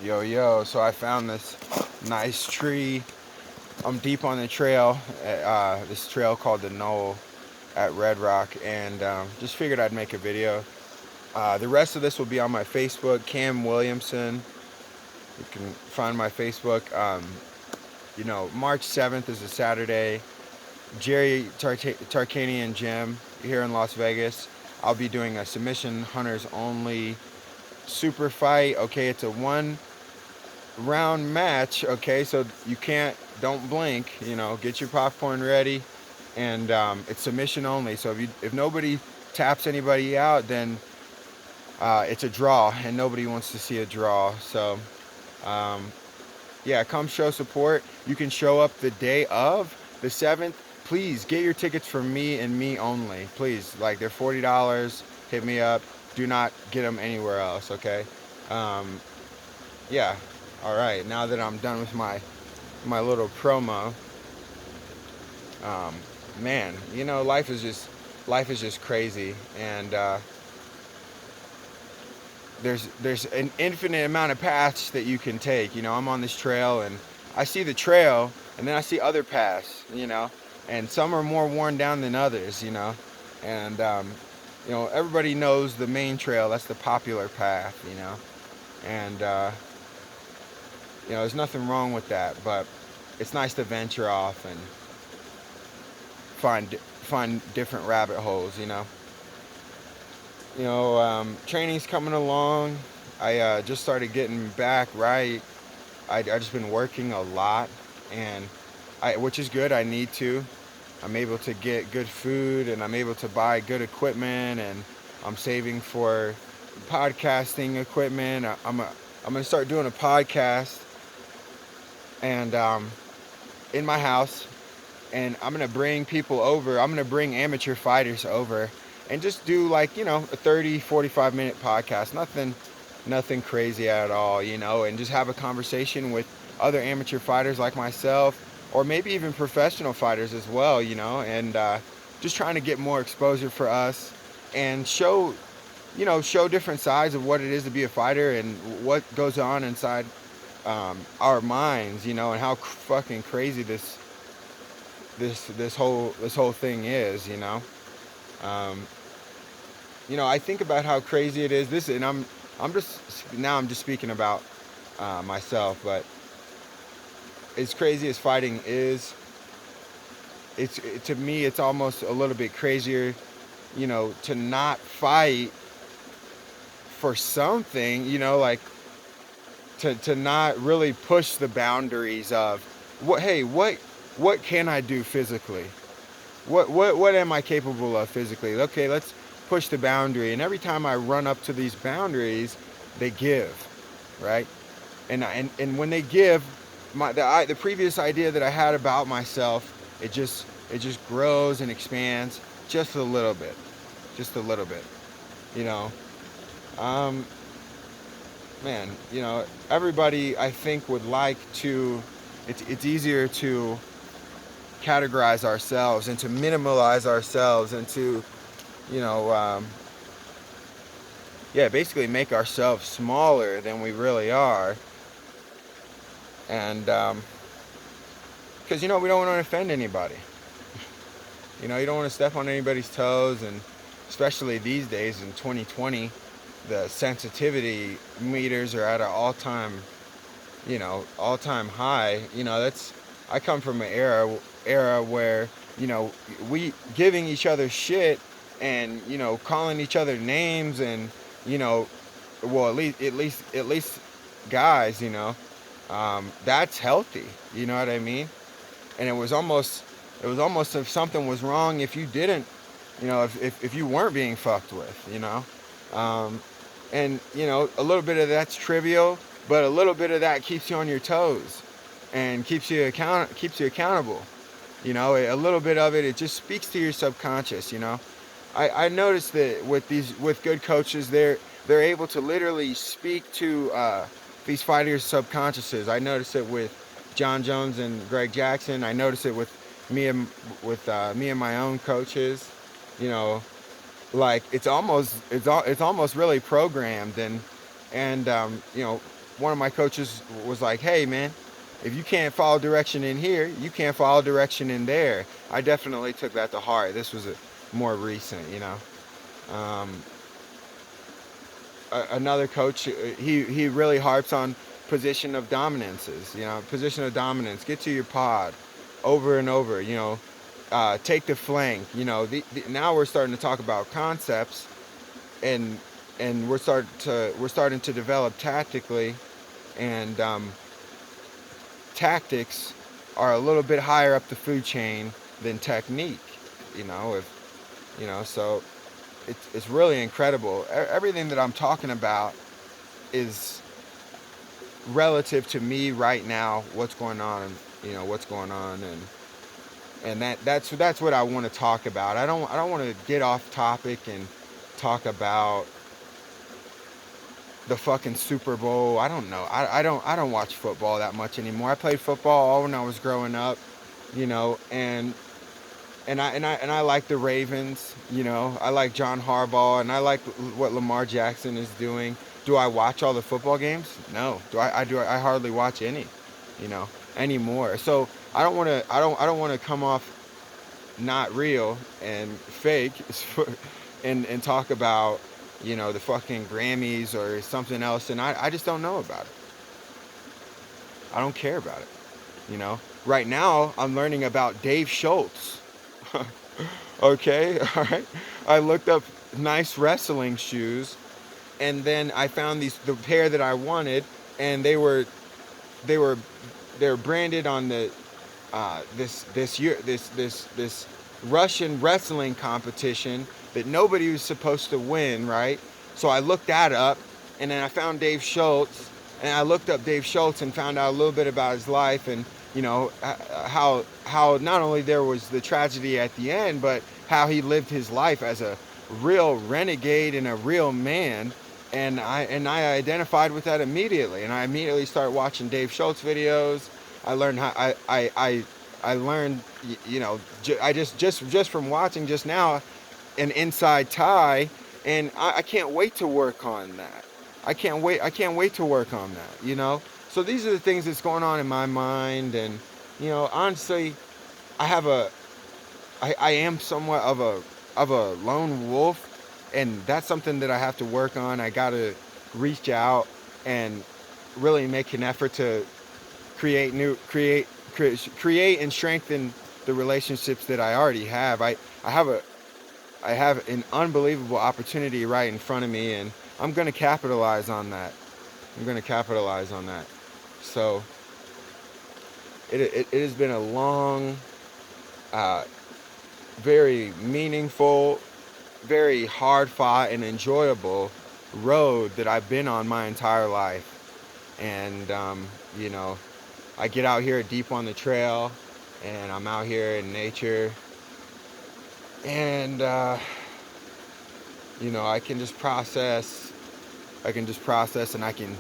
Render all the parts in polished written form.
Yo, yo, so I found this nice tree. I'm deep on the trail, this trail called the Knoll at Red Rock, and just figured I'd make a video. The rest of this will be on my Facebook, Cam Williamson. You can find my Facebook. March 7th is a Saturday. Jerry Tarkanian Gym here in Las Vegas. I'll be doing a submission hunters only super fight. Okay, it's a one round match. Okay, so you don't blink. Get your popcorn ready, and it's submission only. So if nobody taps anybody out, then it's a draw, and nobody wants to see a draw. So um, yeah, come show support. You can show up the day of the 7th. Please get your tickets from me and me only. Please, like, they're $40. Hit me up. Do not get them anywhere else. Okay. Um, yeah. All right. Now that I'm done with my little promo, um, man, life is just crazy, and there's an infinite amount of paths that you can take. I'm on this trail, and I see the trail, and then I see other paths. And some are more worn down than others. And everybody knows the main trail. That's the popular path. And there's nothing wrong with that, but it's nice to venture off and find different rabbit holes. Training's coming along. I just started getting back right. I just been working a lot, and which is good. I need to. I'm able to get good food, and I'm able to buy good equipment, and I'm saving for podcasting equipment. I'm gonna start doing a podcast, and in my house, and I'm gonna bring people over. I'm gonna bring amateur fighters over, and just do, like, a 30, 45 minute podcast. Nothing crazy at all, and just have a conversation with other amateur fighters like myself, or maybe even professional fighters as well, and just trying to get more exposure for us, and show different sides of what it is to be a fighter, and what goes on inside our minds, and how fucking crazy this whole thing is. Um, I think about how crazy it is. And I'm just speaking about myself, but as crazy as fighting is, to me it's almost a little bit crazier, to not fight for something, like to not really push the boundaries of what can I do physically? What am I capable of physically? Okay, let's push the boundary. And every time I run up to these boundaries, they give, right? And when they give, the previous idea that I had about myself, it just grows and expands just a little bit, just a little bit, you know. Um, Man, everybody, I think, would like to. It's easier to categorize ourselves and to minimalize ourselves, and to, you know, yeah, basically make ourselves smaller than we really are. And because, we don't want to offend anybody. You don't want to step on anybody's toes, and especially these days in 2020, the sensitivity meters are at an all-time high. That's I come from an era where, we giving each other shit, and, calling each other names, and, you know well, at least guys, that's healthy. You know what I mean? And it was almost if something was wrong if you didn't, if you weren't being fucked with, um, and, a little bit of that's trivial, but a little bit of that keeps you on your toes, and keeps you accountable. A little bit of it just speaks to your subconscious. I noticed that with good coaches, they're able to literally speak to these fighters' subconsciouses. I noticed it with John Jones and Greg Jackson. I noticed it with me and my own coaches. You know, like it's almost really programmed, and one of my coaches was like, hey man, if you can't follow direction in here, you can't follow direction in there. I definitely took that to heart. This was a more recent, you know. Um, Another coach, he really harps on position of dominances, you know, position of dominance. Get to your pod over and over, you know. Take the flank, you know. Now we're starting to talk about concepts, and we're starting to develop tactically, and tactics are a little bit higher up the food chain than technique, you know. If you know, so it's really incredible. Everything that I'm talking about is relative to me right now. What's going on, you know, what's going on, and that's what I want to talk about. I don't want to get off topic and talk about the fucking Super Bowl. I don't know. I don't watch football that much anymore. I played football all when I was growing up, you know, and I like the Ravens, you know. I like John Harbaugh, and I like what Lamar Jackson is doing. Do I watch all the football games? No. I hardly watch any, you know, anymore. So I don't want to come off not real and fake and talk about, you know, the fucking Grammys or something else, and I just don't know about it. I don't care about it, you know. Right now I'm learning about Dave Schultz. Okay, all right. I looked up nice wrestling shoes, and then I found the pair that I wanted, and they were they're branded on the this year this Russian wrestling competition that nobody was supposed to win, right? So I looked that up, and then I found Dave Schultz, and I looked up Dave Schultz and found out a little bit about his life, and you know how not only there was the tragedy at the end, but how he lived his life as a real renegade and a real man. And I identified with that immediately, and I immediately started watching Dave Schultz videos. I learned how I learned, you know, I just from watching just now an inside tie, and I can't wait to work on that. I can't wait to work on that, you know. So these are the things that's going on in my mind, and you know, honestly, I have a I am somewhat of a lone wolf, and that's something that I have to work on. I gotta reach out and really make an effort to create and strengthen the relationships that I already have. I have a I have an unbelievable opportunity right in front of me, and I'm going to capitalize on that. I'm going to capitalize on that. So it has been a long, uh, very meaningful, very hard fought and enjoyable road that I've been on my entire life. And you know, I get out here deep on the trail, and I'm out here in nature, and you know, I can just process. I can just process, and I can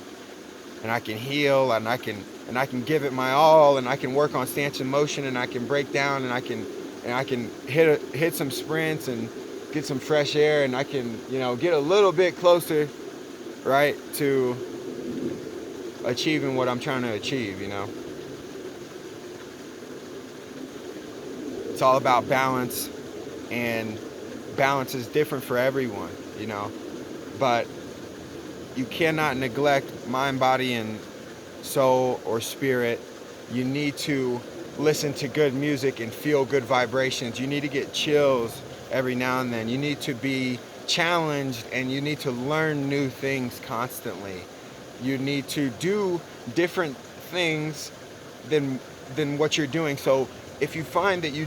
heal, and I can give it my all, and I can work on stance and motion, and I can break down, and I can hit some sprints and get some fresh air, and I can, you know, get a little bit closer, right, to achieving what I'm trying to achieve. You know, it's all about balance, and balance is different for everyone. You know, but you cannot neglect mind, body, and soul or spirit. You need to listen to good music and feel good vibrations. You need to get chills every now and then. You need to be challenged, and you need to learn new things constantly. You need to do different things than what you're doing. So if you find that you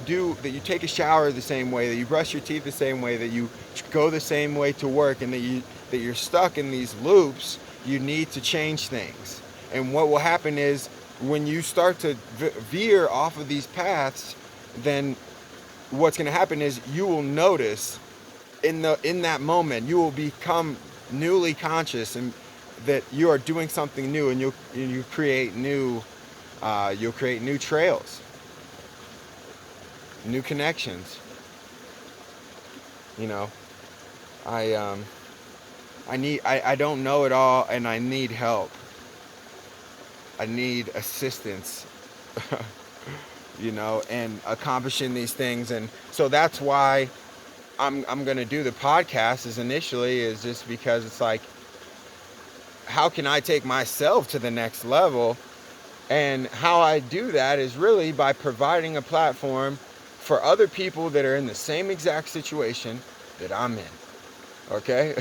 take a shower the same way, that you brush your teeth the same way, that you go the same way to work, and that you're stuck in these loops, you need to change things. And what will happen is, when you start to veer off of these paths, then what's going to happen is you will notice in that moment, you will become newly conscious, and that you are doing something new, and you create new you'll create new trails, new connections. You know, I I don't know it all, and I need help. I need assistance, you know, and accomplishing these things. And so that's why I'm gonna do the podcast is initially is just because it's like, how can I take myself to the next level? And how I do that is really by providing a platform for other people that are in the same exact situation that I'm in. Okay?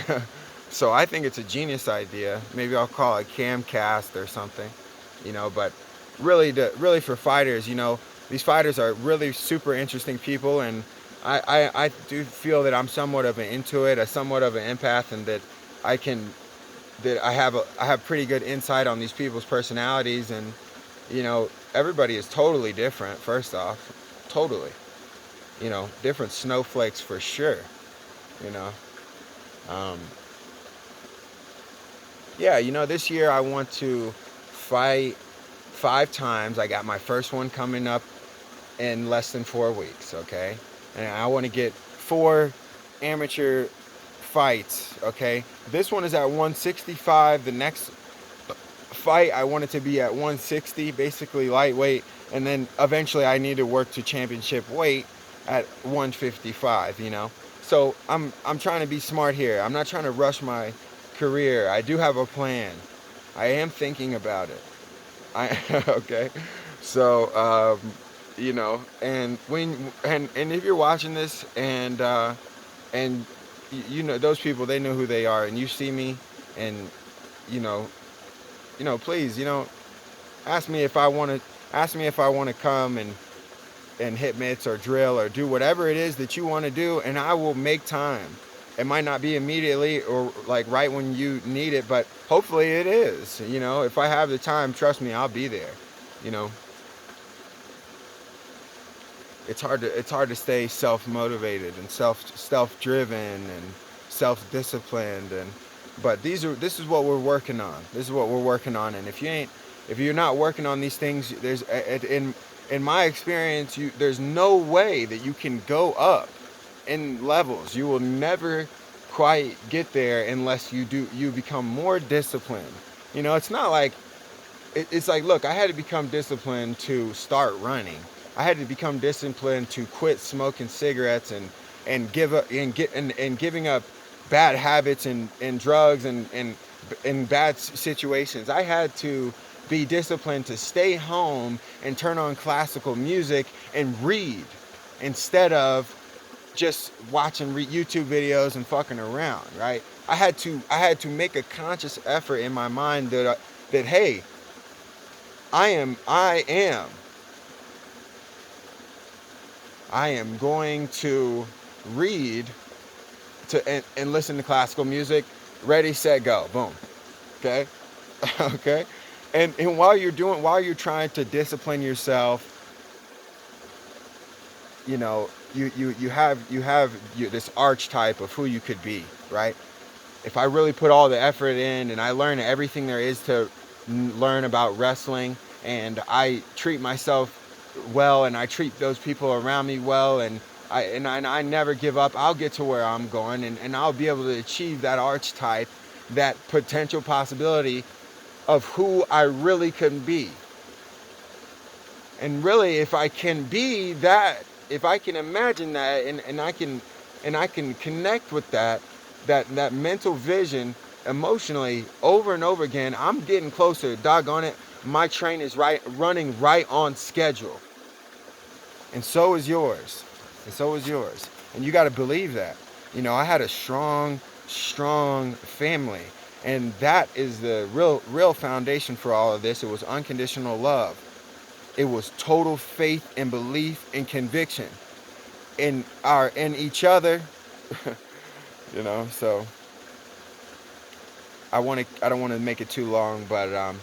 So I think it's a genius idea. Maybe I'll call it Camcast or something, you know, but really for fighters, you know, these fighters are really super interesting people, and I do feel that I'm somewhat of an intuit, a somewhat of an empath, and that I can that I have pretty good insight on these people's personalities. And you know, everybody is totally different. First off, totally, you know, different snowflakes for sure, you know. um, yeah, you know, this year I want to fight 5 times. I got my first one coming up in less than 4 weeks, okay? And I want to get 4 amateur fights, okay? This one is at 165. The next fight I want it to be at 160, basically lightweight, and then eventually I need to work to championship weight at 155, you know? So I'm trying to be smart here. I'm not trying to rush my career. I do have a plan. I am thinking about it. I okay. So you know, and if you're watching this, and you know those people, they know who they are, and you see me, and you know, please, you know, ask me if I want to come and hit mitts or drill or do whatever it is that you want to do, and I will make time. It might not be immediately or like right when you need it, but hopefully it is. You know, if I have the time, trust me, I'll be there. You know, it's hard to stay self-motivated and self-driven and self-disciplined, and but this is what we're working on. This is what we're working on. And if you're not working on these things, there's in my experience, there's no way that you can go up in levels. You will never quite get there unless you become more disciplined. You know, it's not like it's like, look, I had to become disciplined to start running. I had to become disciplined to quit smoking cigarettes and give up and giving up bad habits and drugs and bad situations. I had to be disciplined to stay home and turn on classical music and read instead of just watching YouTube videos and fucking around, right? I had to make a conscious effort in my mind that hey, I am going to read and listen to classical music. Ready, set, go. Boom. Okay? Okay? And while you're trying to discipline yourself, you know, you have this archetype of who you could be, right? If I really put all the effort in and I learn everything there is to learn about wrestling, and I treat myself well, and I treat those people around me well, and I never give up, I'll get to where I'm going, and I'll be able to achieve that archetype, that potential possibility of who I really can be. And really, if I can be that, if I can imagine that, and I can connect with that mental vision emotionally over and over again, I'm getting closer. Doggone it, my train is running right on schedule. And so is yours. And so is yours. And you got to believe that. You know, I had a strong family. And that is the real foundation for all of this. It was unconditional love. It was total faith and belief and conviction in each other. You know, so I don't want to make it too long, but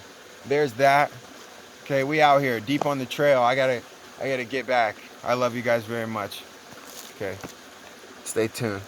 there's that. Okay, we out here deep on the trail. I gotta get back. I love you guys very much. Okay, stay tuned.